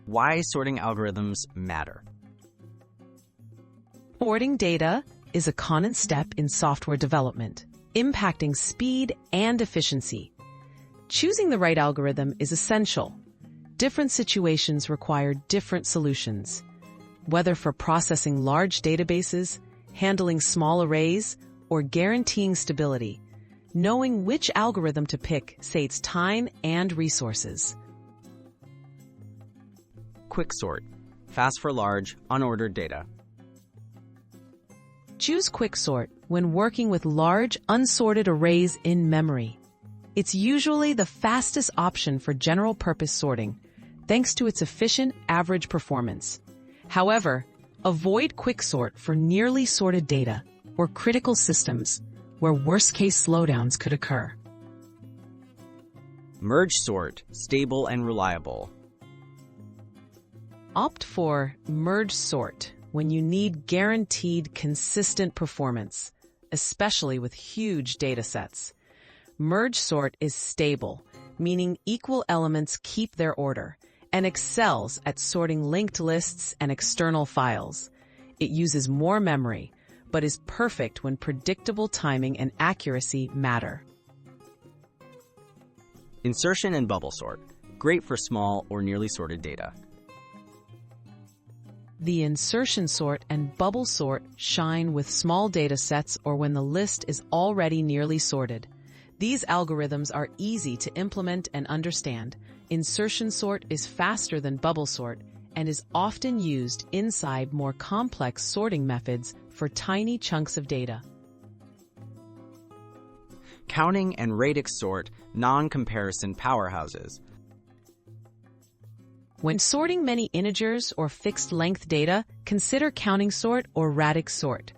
Why sorting algorithms matter. Sorting data is a common step in software development, impacting speed and efficiency. Choosing the right algorithm is essential. Different situations require different solutions. Whether for processing large databases, handling small arrays, or guaranteeing stability, knowing which algorithm to pick saves time and resources. Quicksort. Fast for large, unordered data. Choose Quicksort when working with large, unsorted arrays in memory. It's usually the fastest option for general-purpose sorting, thanks to its efficient average performance. However, avoid Quicksort for nearly sorted data or critical systems where worst-case slowdowns could occur. Merge sort. Stable and reliable. Opt for Merge Sort when you need guaranteed consistent performance, especially with huge data sets. Merge Sort is stable, meaning equal elements keep their order, and excels at sorting linked lists and external files. It uses more memory, but is perfect when predictable timing and accuracy matter. Insertion and bubble sort. Great for small or nearly sorted data. The insertion sort and bubble sort shine with small data sets or when the list is already nearly sorted. These algorithms are easy to implement and understand. Insertion sort is faster than bubble sort and is often used inside more complex sorting methods for tiny chunks of data. Counting and Radix sort. Non-comparison powerhouses. When sorting many integers or fixed-length data, consider counting sort or Radix sort.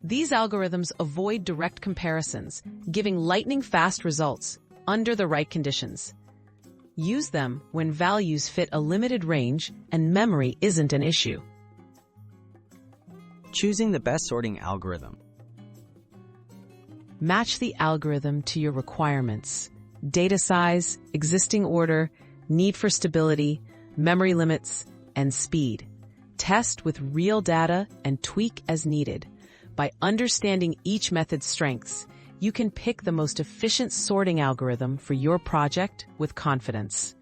These algorithms avoid direct comparisons, giving lightning-fast results under the right conditions. Use them when values fit a limited range and memory isn't an issue. Choosing the best sorting algorithm. Match the algorithm to your requirements: data size, existing order, need for stability, memory limits, and speed. Test with real data and tweak as needed. By understanding each method's strengths, you can pick the most efficient sorting algorithm for your project with confidence.